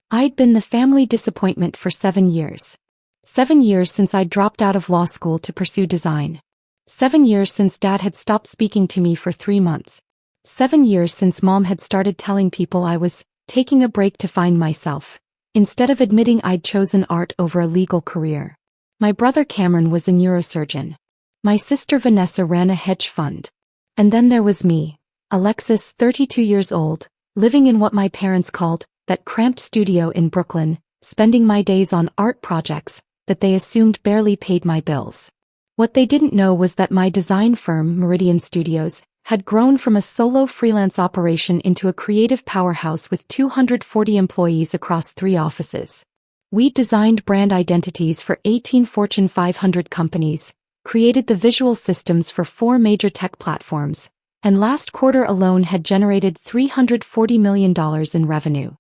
I'd been the family disappointment for 7 years. 7 years since I'd dropped out of law school to pursue design. 7 years since Dad had stopped speaking to me for 3 months. 7 years since Mom had started telling people I was taking a break to find myself, instead of admitting I'd chosen art over a legal career. My brother Cameron was a neurosurgeon. My sister Vanessa ran a hedge fund. And then there was me, Alexis, 32 years old, living in what my parents called that cramped studio in Brooklyn, spending my days on art projects that they assumed barely paid my bills. What they didn't know was that my design firm, Meridian Studios, had grown from a solo freelance operation into a creative powerhouse with 240 employees across 3 offices. We designed brand identities for 18 Fortune 500 companies, created the visual systems for 4 major tech platforms, and last quarter alone had generated $340 million in revenue.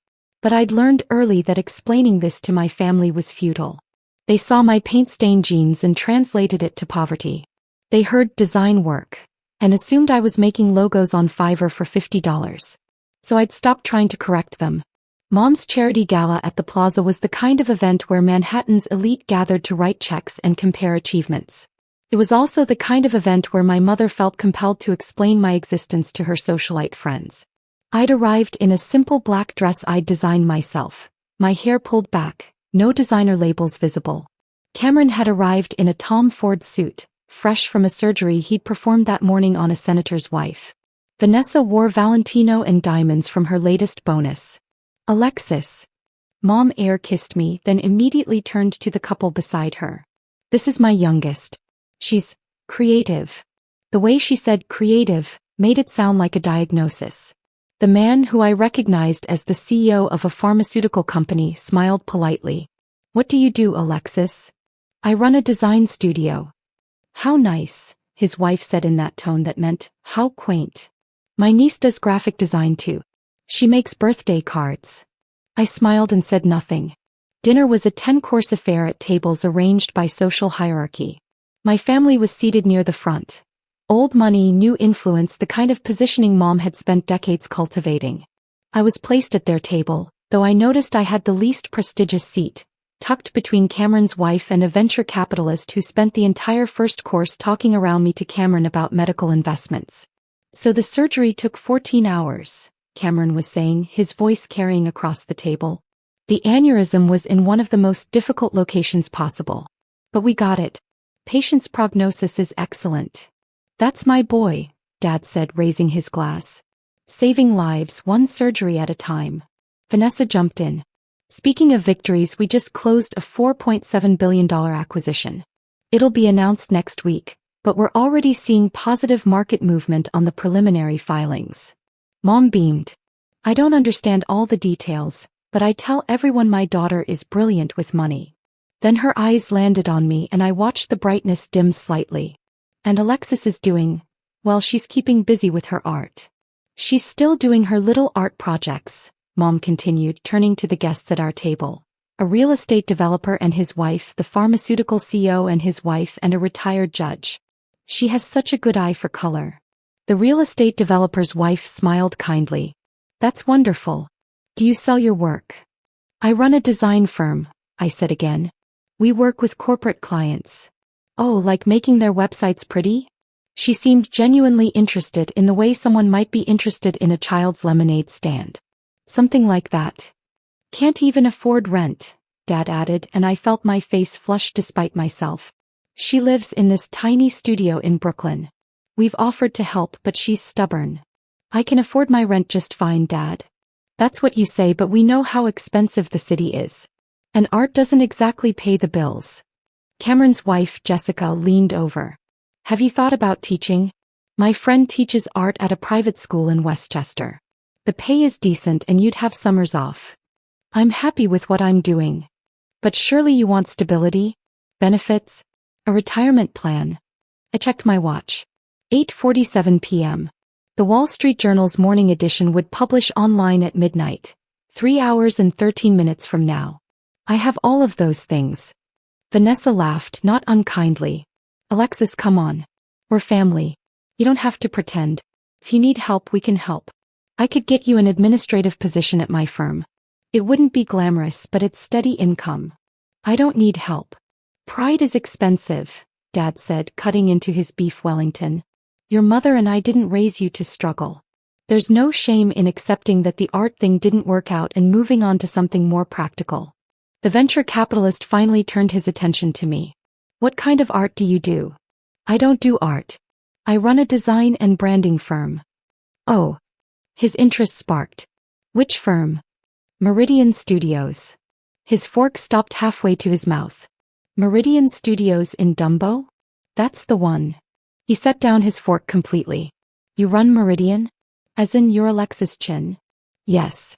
But I'd learned early that explaining this to my family was futile. They saw my paint-stained jeans and translated it to poverty. They heard design work and assumed I was making logos on Fiverr for $50. So I'd stopped trying to correct them. Mom's charity gala at the plaza was the kind of event where Manhattan's elite gathered to write checks and compare achievements. It was also the kind of event where my mother felt compelled to explain my existence to her socialite friends. I'd arrived in a simple black dress I'd designed myself, my hair pulled back, no designer labels visible. Cameron had arrived in a Tom Ford suit, fresh from a surgery he'd performed that morning on a senator's wife. Vanessa wore Valentino and diamonds from her latest bonus. Alexis. Mom air-kissed me, then immediately turned to the couple beside her. This is my youngest. She's creative. The way she said creative made it sound like a diagnosis. The man, who I recognized as the CEO of a pharmaceutical company, smiled politely. What do you do, Alexis? I run a design studio. How nice, his wife said in that tone that meant, how quaint. My niece does graphic design too. She makes birthday cards. I smiled and said nothing. Dinner was a 10-course affair at tables arranged by social hierarchy. My family was seated near the front. Old money, new influence, the kind of positioning Mom had spent decades cultivating. I was placed at their table, though I noticed I had the least prestigious seat, tucked between Cameron's wife and a venture capitalist who spent the entire first course talking around me to Cameron about medical investments. So the surgery took 14 hours, Cameron was saying, his voice carrying across the table. The aneurysm was in one of the most difficult locations possible. But we got it. Patient's prognosis is excellent. That's my boy, Dad said, raising his glass. Saving lives, one surgery at a time. Vanessa jumped in. Speaking of victories, we just closed a $4.7 billion acquisition. It'll be announced next week, but we're already seeing positive market movement on the preliminary filings. Mom beamed. I don't understand all the details, but I tell everyone my daughter is brilliant with money. Then her eyes landed on me and I watched the brightness dim slightly. And Alexis is doing, well, she's keeping busy with her art. She's still doing her little art projects, Mom continued, turning to the guests at our table. A real estate developer and his wife, the pharmaceutical CEO and his wife, and a retired judge. She has such a good eye for color. The real estate developer's wife smiled kindly. That's wonderful. Do you sell your work? I run a design firm, I said again. We work with corporate clients. Oh, like making their websites pretty? She seemed genuinely interested in the way someone might be interested in a child's lemonade stand. Something like that. Can't even afford rent, Dad added, and I felt my face flush despite myself. She lives in this tiny studio in Brooklyn. We've offered to help, but she's stubborn. I can afford my rent just fine, Dad. That's what you say, but we know how expensive the city is. And art doesn't exactly pay the bills. Cameron's wife, Jessica, leaned over. Have you thought about teaching? My friend teaches art at a private school in Westchester. The pay is decent and you'd have summers off. I'm happy with what I'm doing. But surely you want stability? Benefits? A retirement plan? I checked my watch. 8:47 p.m. The Wall Street Journal's morning edition would publish online at midnight. 3 hours and 13 minutes from now. I have all of those things. Vanessa laughed, not unkindly. Alexis, come on. We're family. You don't have to pretend. If you need help, we can help. I could get you an administrative position at my firm. It wouldn't be glamorous, but it's steady income. I don't need help. Pride is expensive, Dad said, cutting into his beef Wellington. Your mother and I didn't raise you to struggle. There's no shame in accepting that the art thing didn't work out and moving on to something more practical. The venture capitalist finally turned his attention to me. What kind of art do you do? I don't do art. I run a design and branding firm. Oh. His interest sparked. Which firm? Meridian Studios. His fork stopped halfway to his mouth. Meridian Studios in Dumbo? That's the one. He set down his fork completely. You run Meridian? As in you're Alexis Chin? Yes.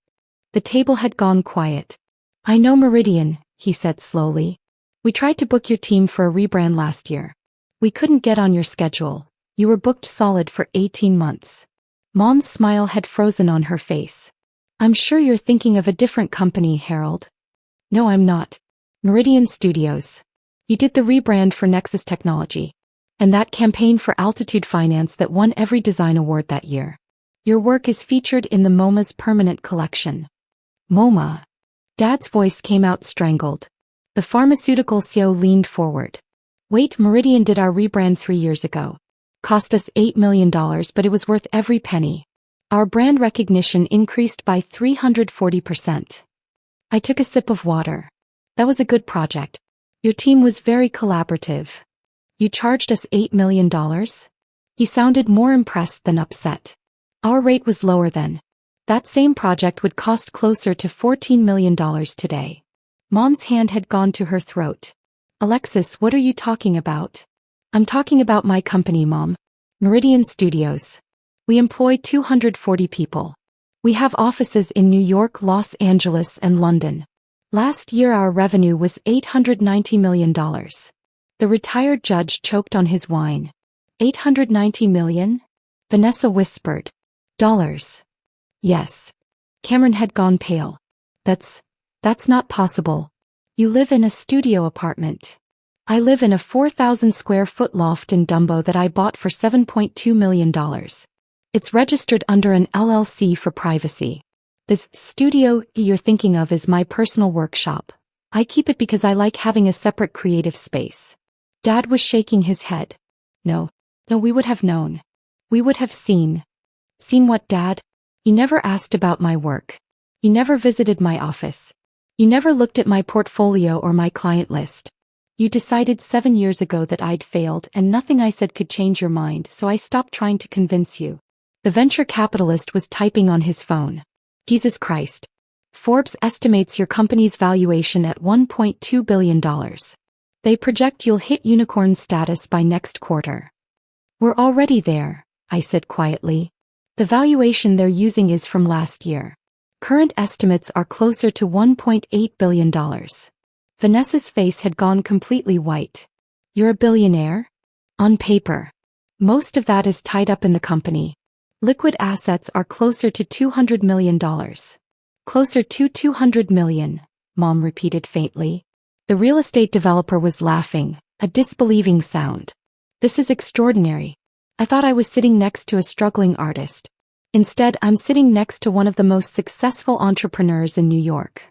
The table had gone quiet. I know Meridian, he said slowly. We tried to book your team for a rebrand last year. We couldn't get on your schedule. You were booked solid for 18 months. Mom's smile had frozen on her face. I'm sure you're thinking of a different company, Harold. No, I'm not. Meridian Studios. You did the rebrand for Nexus Technology. And that campaign for Altitude Finance that won every design award that year. Your work is featured in the MoMA's permanent collection. MoMA. Dad's voice came out strangled. The pharmaceutical CEO leaned forward. Wait, Meridian did our rebrand 3 years ago. Cost us $8 million, but it was worth every penny. Our brand recognition increased by 340%. I took a sip of water. That was a good project. Your team was very collaborative. You charged us $8 million? He sounded more impressed than upset. Our rate was lower then. That same project would cost closer to $14 million today. Mom's hand had gone to her throat. Alexis, what are you talking about? I'm talking about my company, Mom. Meridian Studios. We employ 240 people. We have offices in New York, Los Angeles, and London. Last year our revenue was $890 million. The retired judge choked on his wine. $890 million? Vanessa whispered. Dollars. Yes. Cameron had gone pale. That's not possible. You live in a studio apartment. I live in a 4,000 square foot loft in Dumbo that I bought for $7.2 million. It's registered under an LLC for privacy. The studio you're thinking of is my personal workshop. I keep it because I like having a separate creative space. Dad was shaking his head. No, we would have known. We would have seen. Seen what, Dad? You never asked about my work. You never visited my office. You never looked at my portfolio or my client list. You decided 7 years ago that I'd failed and nothing I said could change your mind, so I stopped trying to convince you. The venture capitalist was typing on his phone. Jesus Christ. Forbes estimates your company's valuation at $1.2 billion. They project you'll hit unicorn status by next quarter. We're already there, I said quietly. The valuation they're using is from last year. Current estimates are closer to $1.8 billion. Vanessa's face had gone completely white. You're a billionaire? On paper. Most of that is tied up in the company. Liquid assets are closer to $200 million. Closer to $200 million, Mom repeated faintly. The real estate developer was laughing, a disbelieving sound. This is extraordinary. I thought I was sitting next to a struggling artist. Instead, I'm sitting next to one of the most successful entrepreneurs in New York.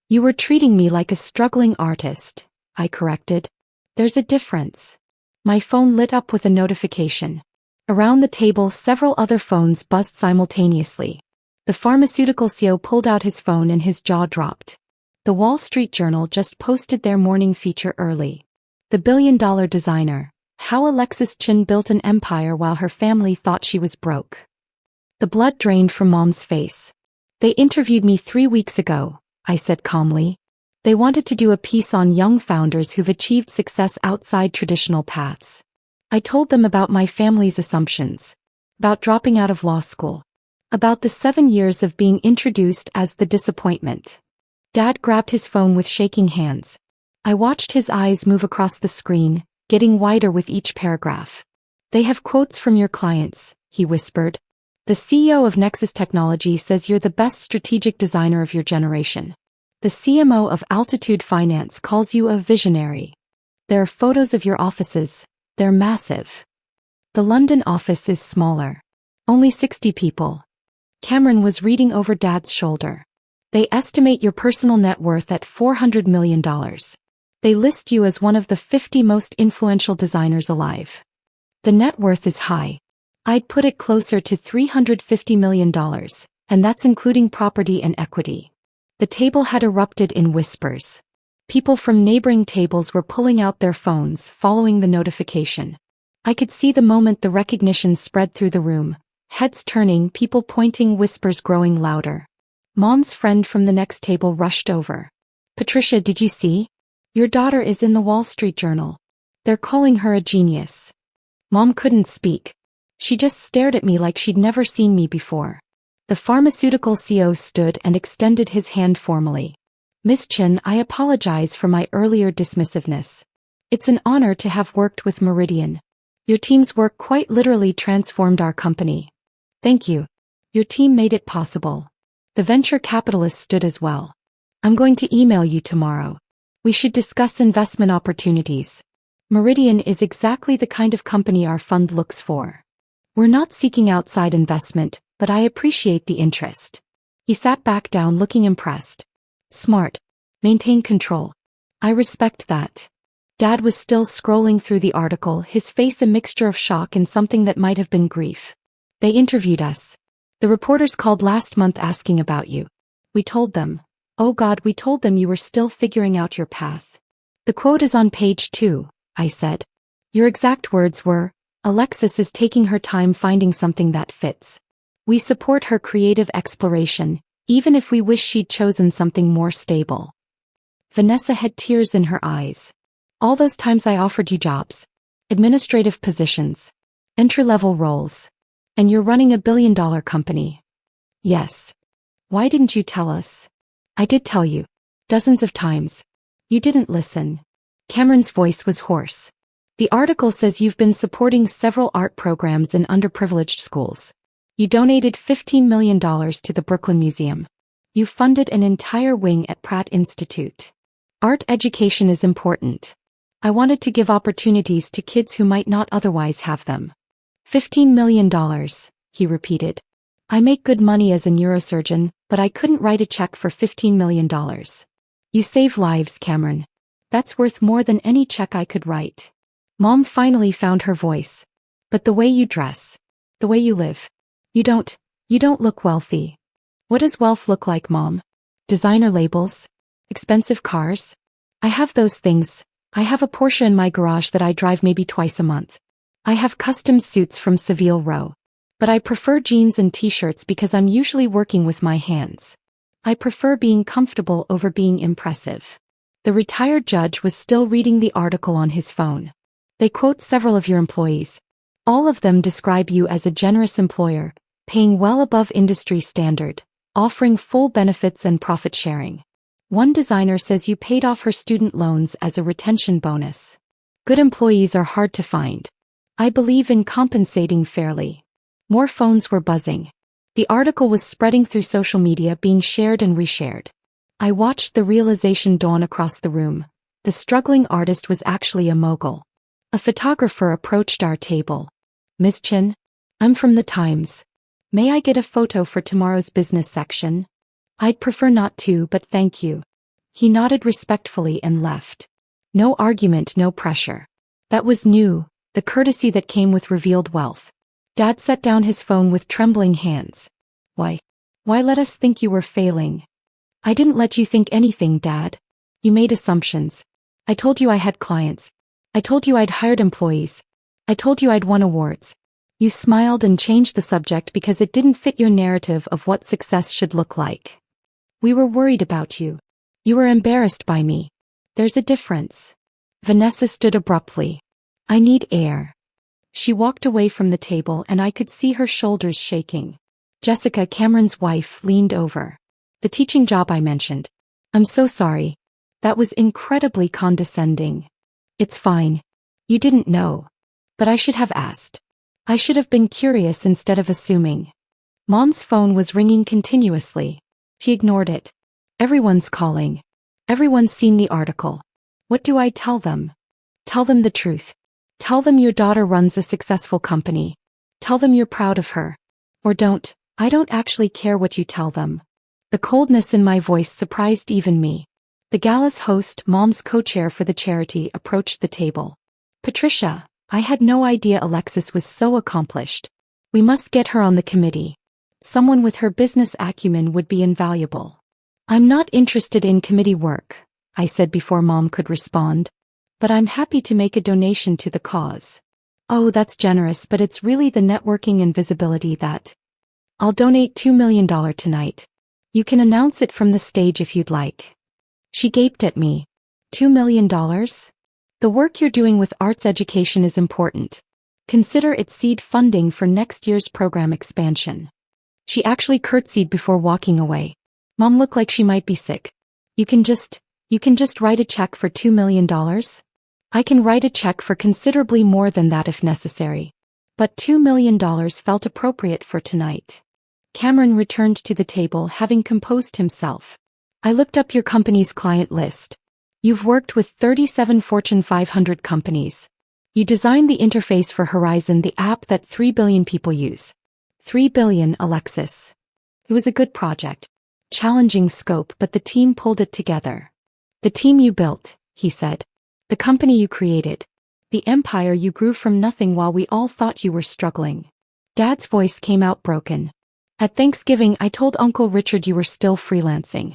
You were treating me like a struggling artist, I corrected. There's a difference. My phone lit up with a notification. Around the table, several other phones buzzed simultaneously. The pharmaceutical CEO pulled out his phone and his jaw dropped. The Wall Street Journal just posted their morning feature early. The billion-dollar designer, how Alexis Chin built an empire while her family thought she was broke. The blood drained from Mom's face. They interviewed me 3 weeks ago, I said calmly. They wanted to do a piece on young founders who've achieved success outside traditional paths. I told them about my family's assumptions, about dropping out of law school, about the 7 years of being introduced as the disappointment. Dad grabbed his phone with shaking hands. I watched his eyes move across the screen, getting wider with each paragraph. They have quotes from your clients, he whispered. The CEO of Nexus Technology says you're the best strategic designer of your generation. The CMO of Altitude Finance calls you a visionary. There are photos of your offices. They're massive. The London office is smaller. Only 60 people. Cameron was reading over Dad's shoulder. They estimate your personal net worth at $400 million. They list you as one of the 50 most influential designers alive. The net worth is high. I'd put it closer to $350 million, and that's including property and equity. The table had erupted in whispers. People from neighboring tables were pulling out their phones following the notification. I could see the moment the recognition spread through the room, heads turning, people pointing, whispers growing louder. Mom's friend from the next table rushed over. Patricia, did you see? Your daughter is in the Wall Street Journal. They're calling her a genius. Mom couldn't speak. She just stared at me like she'd never seen me before. The pharmaceutical CEO stood and extended his hand formally. Miss Chin, I apologize for my earlier dismissiveness. It's an honor to have worked with Meridian. Your team's work quite literally transformed our company. Thank you. Your team made it possible. The venture capitalist stood as well. I'm going to email you tomorrow. We should discuss investment opportunities. Meridian is exactly the kind of company our fund looks for. We're not seeking outside investment, but I appreciate the interest. He sat back down looking impressed. Smart. Maintain control. I respect that. Dad was still scrolling through the article, his face a mixture of shock and something that might have been grief. They interviewed us. The reporters called last month asking about you. We told them. Oh God, we told them you were still figuring out your path. The quote is on page 2, I said. Your exact words were, Alexis is taking her time finding something that fits. We support her creative exploration, even if we wish she'd chosen something more stable. Vanessa had tears in her eyes. All those times I offered you jobs, administrative positions, entry-level roles, and you're running $1 billion company. Yes. Why didn't you tell us? I did tell you. Dozens of times. You didn't listen. Cameron's voice was hoarse. The article says you've been supporting several art programs in underprivileged schools. You donated $15 million to the Brooklyn Museum. You funded an entire wing at Pratt Institute. Art education is important. I wanted to give opportunities to kids who might not otherwise have them. $15 million, he repeated. I make good money as a neurosurgeon, but I couldn't write a check for $15 million. You save lives, Cameron. That's worth more than any check I could write. Mom finally found her voice. But the way you dress, the way you live, you don't look wealthy. What does wealth look like, Mom? Designer labels? Expensive cars? I have those things. I have a Porsche in my garage that I drive maybe twice a month. I have custom suits from Savile Row. But I prefer jeans and t-shirts because I'm usually working with my hands. I prefer being comfortable over being impressive. The retired judge was still reading the article on his phone. They quote several of your employees. All of them describe you as a generous employer, paying well above industry standard, offering full benefits and profit sharing. One designer says you paid off her student loans as a retention bonus. Good employees are hard to find. I believe in compensating fairly. More phones were buzzing. The article was spreading through social media, being shared and reshared. I watched the realization dawn across the room. The struggling artist was actually a mogul. A photographer approached our table. Miss Chin? I'm from the Times. May I get a photo for tomorrow's business section? I'd prefer not to, but thank you. He nodded respectfully and left. No argument, no pressure. That was new, the courtesy that came with revealed wealth. Dad set down his phone with trembling hands. Why let us think you were failing? I didn't let you think anything, Dad. You made assumptions. I told you I had clients. I told you I'd hired employees. I told you I'd won awards. You smiled and changed the subject because it didn't fit your narrative of what success should look like. We were worried about you. You were embarrassed by me. There's a difference. Vanessa stood abruptly. I need air. She walked away from the table and I could see her shoulders shaking. Jessica, Cameron's wife, leaned over. The teaching job I mentioned. I'm so sorry. That was incredibly condescending. It's fine. You didn't know. But I should have asked. I should have been curious instead of assuming. Mom's phone was ringing continuously. She ignored it. Everyone's calling. Everyone's seen the article. What do I tell them? Tell them the truth. Tell them your daughter runs a successful company. Tell them you're proud of her. Or don't. I don't actually care what you tell them. The coldness in my voice surprised even me. The gala's host, Mom's co-chair for the charity, approached the table. Patricia, I had no idea Alexis was so accomplished. We must get her on the committee. Someone with her business acumen would be invaluable. I'm not interested in committee work, I said before Mom could respond. But I'm happy to make a donation to the cause. Oh, that's generous, but it's really the networking and visibility that. I'll donate $2 million tonight. You can announce it from the stage if you'd like. She gaped at me. $2 million? The work you're doing with arts education is important. Consider it seed funding for next year's program expansion. She actually curtsied before walking away. Mom looked like she might be sick. You can just write a check for $2 million? I can write a check for considerably more than that if necessary. But $2 million felt appropriate for tonight. Cameron returned to the table, having composed himself. I looked up your company's client list. You've worked with 37 Fortune 500 companies. You designed the interface for Horizon, the app that 3 billion people use. 3 billion, Alexis. It was a good project. Challenging scope, but the team pulled it together. The team you built, he said. The company you created. The empire you grew from nothing while we all thought you were struggling. Dad's voice came out broken. At Thanksgiving, I told Uncle Richard you were still freelancing.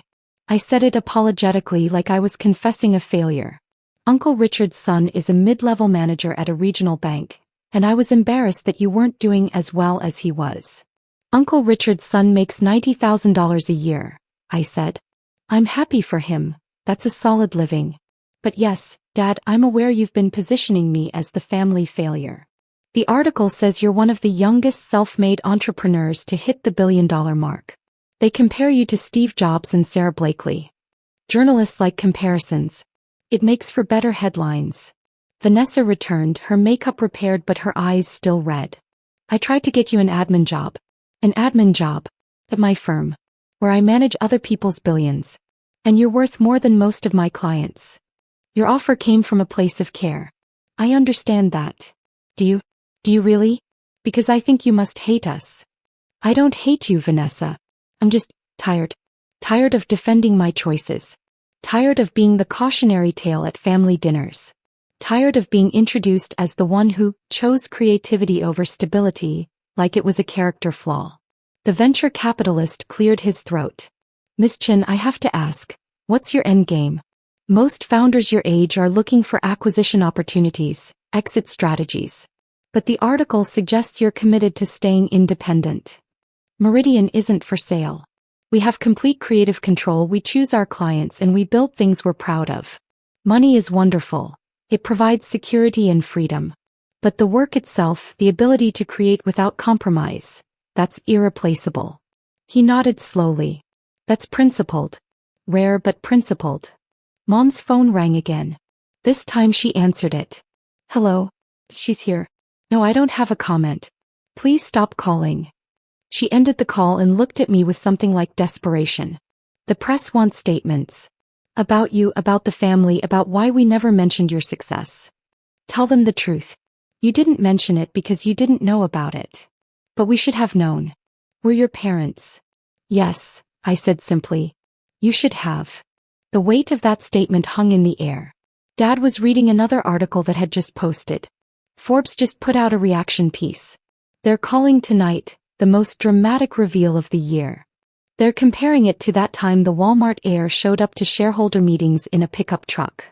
I said it apologetically, like I was confessing a failure. Uncle Richard's son is a mid-level manager at a regional bank, and I was embarrassed that you weren't doing as well as he was. Uncle Richard's son makes $90,000 a year, I said. I'm happy for him, that's a solid living. But yes, Dad, I'm aware you've been positioning me as the family failure. The article says you're one of the youngest self-made entrepreneurs to hit the billion-dollar mark. They compare you to Steve Jobs and Sarah Blakely. Journalists like comparisons. It makes for better headlines. Vanessa returned, her makeup repaired but her eyes still red. I tried to get you an admin job. An admin job. At my firm. Where I manage other people's billions. And you're worth more than most of my clients. Your offer came from a place of care. I understand that. Do you really? Because I think you must hate us. I don't hate you, Vanessa. I'm just tired. Tired of defending my choices. Tired of being the cautionary tale at family dinners. Tired of being introduced as the one who chose creativity over stability, like it was a character flaw. The venture capitalist cleared his throat. Miss Chin, I have to ask, what's your end game? Most founders your age are looking for acquisition opportunities, exit strategies. But the article suggests you're committed to staying independent. Meridian isn't for sale. We have complete creative control, we choose our clients and we build things we're proud of. Money is wonderful. It provides security and freedom. But the work itself, the ability to create without compromise, that's irreplaceable. He nodded slowly. That's principled. Rare but principled. Mom's phone rang again. This time she answered it. Hello? She's here. No, I don't have a comment. Please stop calling. She ended the call and looked at me with something like desperation. The press wants statements. About you, about the family, about why we never mentioned your success. Tell them the truth. You didn't mention it because you didn't know about it. But we should have known. We're your parents. Yes, I said simply. You should have. The weight of that statement hung in the air. Dad was reading another article that had just posted. Forbes just put out a reaction piece. They're calling tonight the most dramatic reveal of the year. They're comparing it to that time the Walmart heir showed up to shareholder meetings in a pickup truck.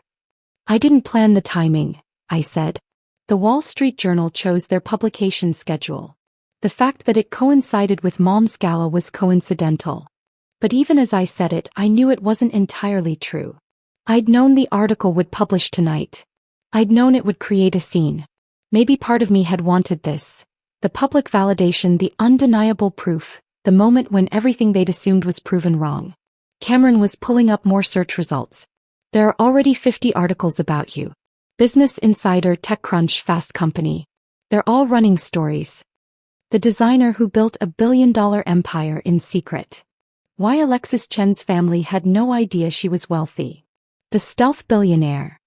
I didn't plan the timing, I said. The Wall Street Journal chose their publication schedule. The fact that it coincided with Mom's gala was coincidental. But even as I said it, I knew it wasn't entirely true. I'd known the article would publish tonight. I'd known it would create a scene. Maybe part of me had wanted this. The public validation, the undeniable proof, the moment when everything they'd assumed was proven wrong. Cameron was pulling up more search results. There are already 50 articles about you. Business Insider, TechCrunch, Fast Company. They're all running stories. The designer who built a billion-dollar empire in secret. Why Alexis Chen's family had no idea she was wealthy. The stealth billionaire.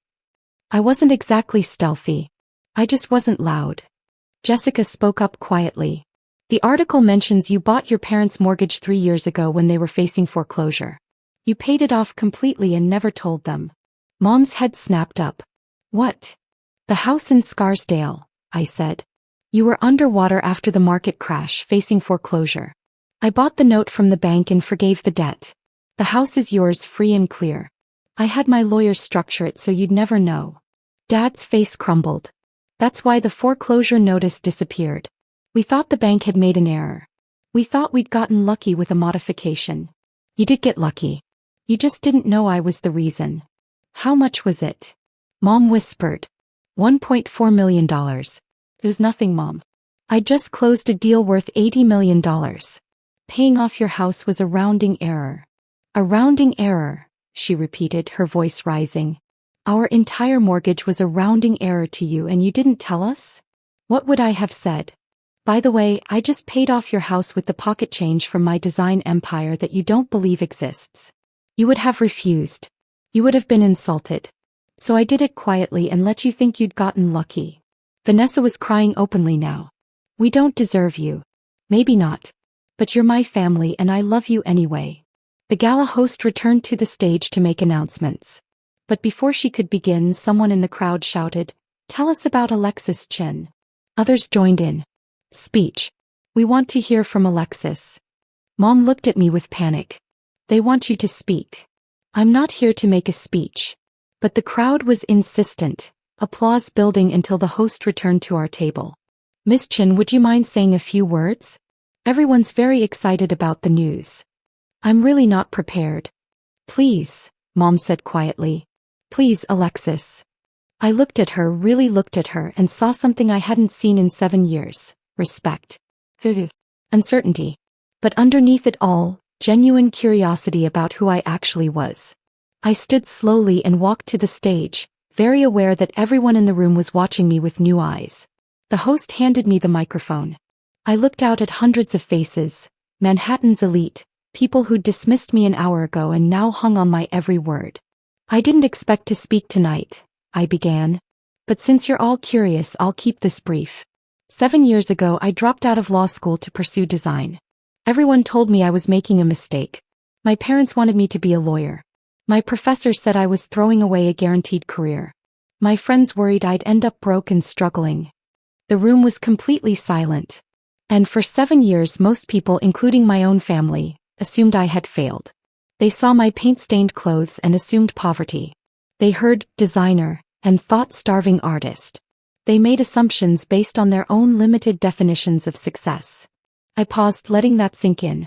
I wasn't exactly stealthy. I just wasn't loud. Jessica spoke up quietly. The article mentions you bought your parents' mortgage 3 years ago when they were facing foreclosure. You paid it off completely and never told them. Mom's head snapped up. What? The house in Scarsdale, I said. You were underwater after the market crash, facing foreclosure. I bought the note from the bank and forgave the debt. The house is yours free and clear. I had my lawyers structure it so you'd never know. Dad's face crumbled. That's why the foreclosure notice disappeared. We thought the bank had made an error. We thought we'd gotten lucky with a modification. You did get lucky. You just didn't know I was the reason. How much was it? Mom whispered. $1.4 million. It was nothing, Mom. I just closed a deal worth $80 million. Paying off your house was a rounding error. A rounding error, she repeated, her voice rising. Our entire mortgage was a rounding error to you and you didn't tell us? What would I have said? By the way, I just paid off your house with the pocket change from my design empire that you don't believe exists. You would have refused. You would have been insulted. So I did it quietly and let you think you'd gotten lucky. Vanessa was crying openly now. We don't deserve you. Maybe not. But you're my family and I love you anyway. The gala host returned to the stage to make announcements. But before she could begin, someone in the crowd shouted, "Tell us about Alexis Chin." Others joined in. Speech. We want to hear from Alexis. Mom looked at me with panic. They want you to speak. I'm not here to make a speech. But the crowd was insistent, applause building until the host returned to our table. Miss Chin, would you mind saying a few words? Everyone's very excited about the news. I'm really not prepared. Please, Mom said quietly. Please, Alexis. I looked at her, really looked at her, and saw something I hadn't seen in 7 years. Respect. Uncertainty. But underneath it all, genuine curiosity about who I actually was. I stood slowly and walked to the stage, very aware that everyone in the room was watching me with new eyes. The host handed me the microphone. I looked out at hundreds of faces, Manhattan's elite, people who'd dismissed me an hour ago and now hung on my every word. I didn't expect to speak tonight, I began. But since you're all curious, I'll keep this brief. 7 years ago, I dropped out of law school to pursue design. Everyone told me I was making a mistake. My parents wanted me to be a lawyer. My professor said I was throwing away a guaranteed career. My friends worried I'd end up broke and struggling. The room was completely silent. And for 7 years, most people, including my own family, assumed I had failed. They saw my paint-stained clothes and assumed poverty. They heard designer and thought starving artist. They made assumptions based on their own limited definitions of success. I paused, letting that sink in.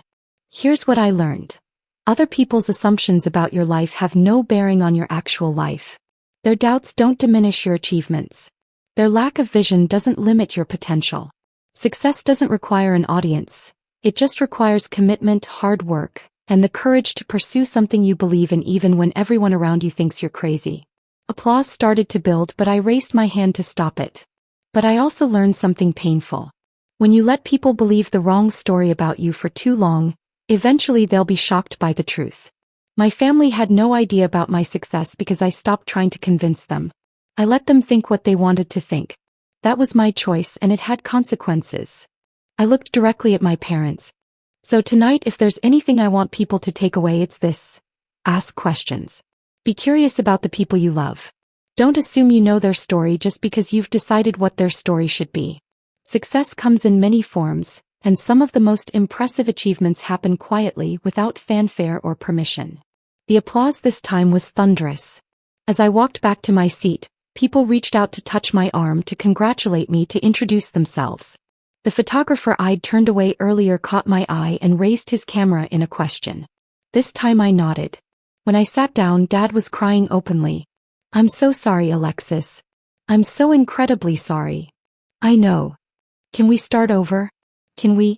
Here's what I learned. Other people's assumptions about your life have no bearing on your actual life. Their doubts don't diminish your achievements. Their lack of vision doesn't limit your potential. Success doesn't require an audience. It just requires commitment, hard work, and the courage to pursue something you believe in even when everyone around you thinks you're crazy. Applause started to build, but I raised my hand to stop it. But I also learned something painful. When you let people believe the wrong story about you for too long, eventually they'll be shocked by the truth. My family had no idea about my success because I stopped trying to convince them. I let them think what they wanted to think. That was my choice and it had consequences. I looked directly at my parents. So tonight, if there's anything I want people to take away, it's this. Ask questions. Be curious about the people you love. Don't assume you know their story just because you've decided what their story should be. Success comes in many forms, and some of the most impressive achievements happen quietly without fanfare or permission. The applause this time was thunderous. As I walked back to my seat, people reached out to touch my arm, to congratulate me, to introduce themselves. The photographer I'd turned away earlier caught my eye and raised his camera in a question. This time I nodded. When I sat down, Dad was crying openly. I'm so sorry, Alexis. I'm so incredibly sorry. I know. Can we start over? Can we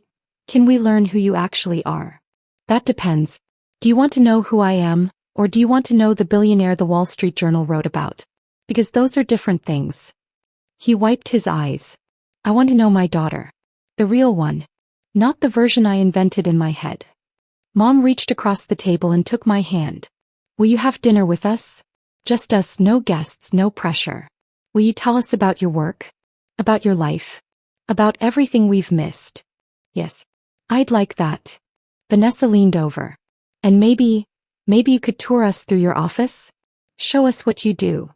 learn who you actually are? That depends. Do you want to know who I am, or do you want to know the billionaire the Wall Street Journal wrote about? Because those are different things. He wiped his eyes. I want to know my daughter. The real one. Not the version I invented in my head. Mom reached across the table and took my hand. Will you have dinner with us? Just us, no guests, no pressure. Will you tell us about your work? About your life? About everything we've missed? Yes. I'd like that. Vanessa leaned over. And maybe you could tour us through your office? Show us what you do.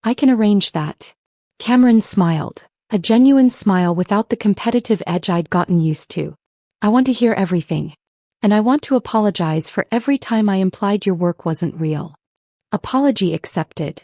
I can arrange that. Cameron smiled, a genuine smile without the competitive edge I'd gotten used to. I want to hear everything. And I want to apologize for every time I implied your work wasn't real. Apology accepted.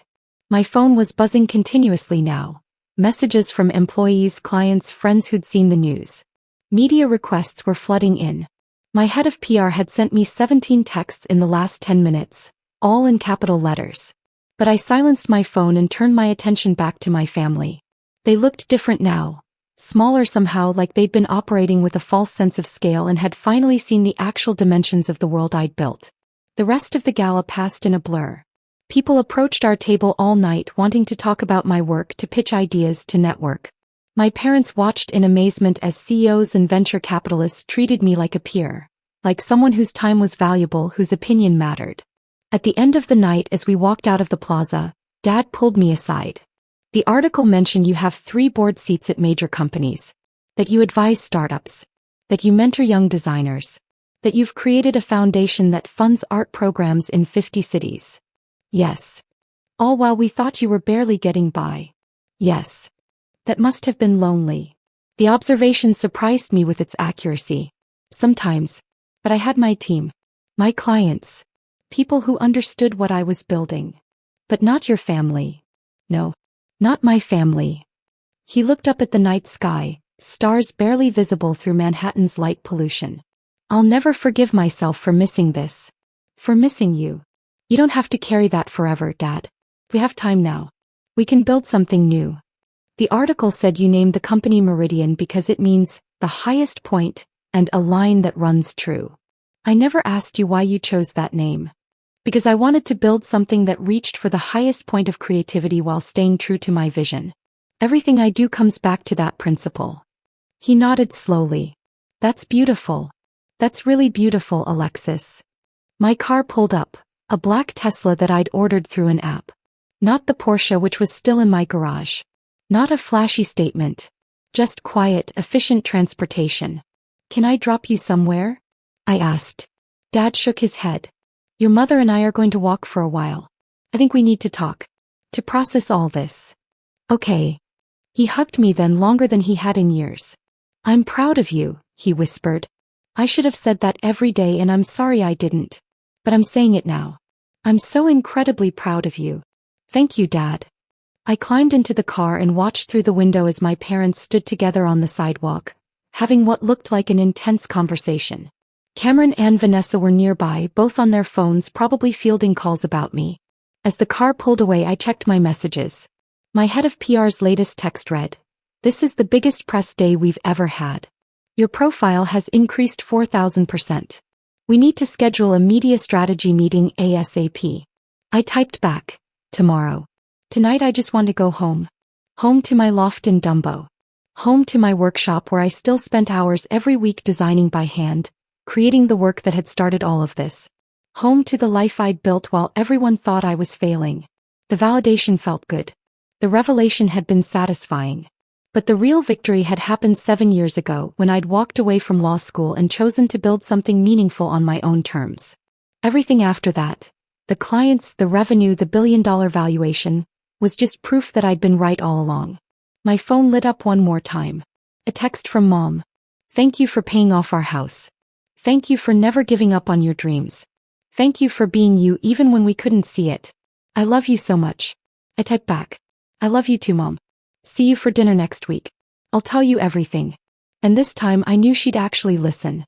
My phone was buzzing continuously now. Messages from employees, clients, friends who'd seen the news. Media requests were flooding in. My head of PR had sent me 17 texts in the last 10 minutes, all in capital letters. But I silenced my phone and turned my attention back to my family. They looked different now. Smaller somehow, like they'd been operating with a false sense of scale and had finally seen the actual dimensions of the world I'd built. The rest of the gala passed in a blur. People approached our table all night wanting to talk about my work, to pitch ideas, to network. My parents watched in amazement as CEOs and venture capitalists treated me like a peer, like someone whose time was valuable, whose opinion mattered. At the end of the night, as we walked out of the plaza, Dad pulled me aside. The article mentioned you have 3 board seats at major companies, that you advise startups, that you mentor young designers, that you've created a foundation that funds art programs in 50 cities. Yes. All while we thought you were barely getting by. Yes. That must have been lonely. The observation surprised me with its accuracy. Sometimes. But I had my team. My clients. People who understood what I was building. But not your family. No. Not my family. He looked up at the night sky, stars barely visible through Manhattan's light pollution. I'll never forgive myself for missing this. For missing you. You don't have to carry that forever, Dad. We have time now. We can build something new. The article said you named the company Meridian because it means the highest point and a line that runs true. I never asked you why you chose that name. Because I wanted to build something that reached for the highest point of creativity while staying true to my vision. Everything I do comes back to that principle. He nodded slowly. That's beautiful. That's really beautiful, Alexis. My car pulled up, a black Tesla that I'd ordered through an app. Not the Porsche which was still in my garage. Not a flashy statement. Just quiet, efficient transportation. Can I drop you somewhere? I asked. Dad shook his head. Your mother and I are going to walk for a while. I think we need to talk. To process all this. Okay. He hugged me then, longer than he had in years. I'm proud of you, he whispered. I should have said that every day and I'm sorry I didn't. But I'm saying it now. I'm so incredibly proud of you. Thank you, Dad. I climbed into the car and watched through the window as my parents stood together on the sidewalk, having what looked like an intense conversation. Cameron and Vanessa were nearby, both on their phones, probably fielding calls about me. As the car pulled away, I checked my messages. My head of PR's latest text read, "This is the biggest press day we've ever had. Your profile has increased 4,000%. We need to schedule a media strategy meeting ASAP." I typed back, "Tomorrow. Tonight I just want to go home. Home to my loft in Dumbo. Home to my workshop where I still spent hours every week designing by hand, creating the work that had started all of this. Home to the life I'd built while everyone thought I was failing." The validation felt good. The revelation had been satisfying. But the real victory had happened 7 years ago, when I'd walked away from law school and chosen to build something meaningful on my own terms. Everything after that, the clients, the revenue, the billion-dollar valuation, was just proof that I'd been right all along. My phone lit up one more time. A text from Mom. "Thank you for paying off our house. Thank you for never giving up on your dreams. Thank you for being you even when we couldn't see it. I love you so much." I typed back, "I love you too, Mom. See you for dinner next week. I'll tell you everything." And this time I knew she'd actually listen.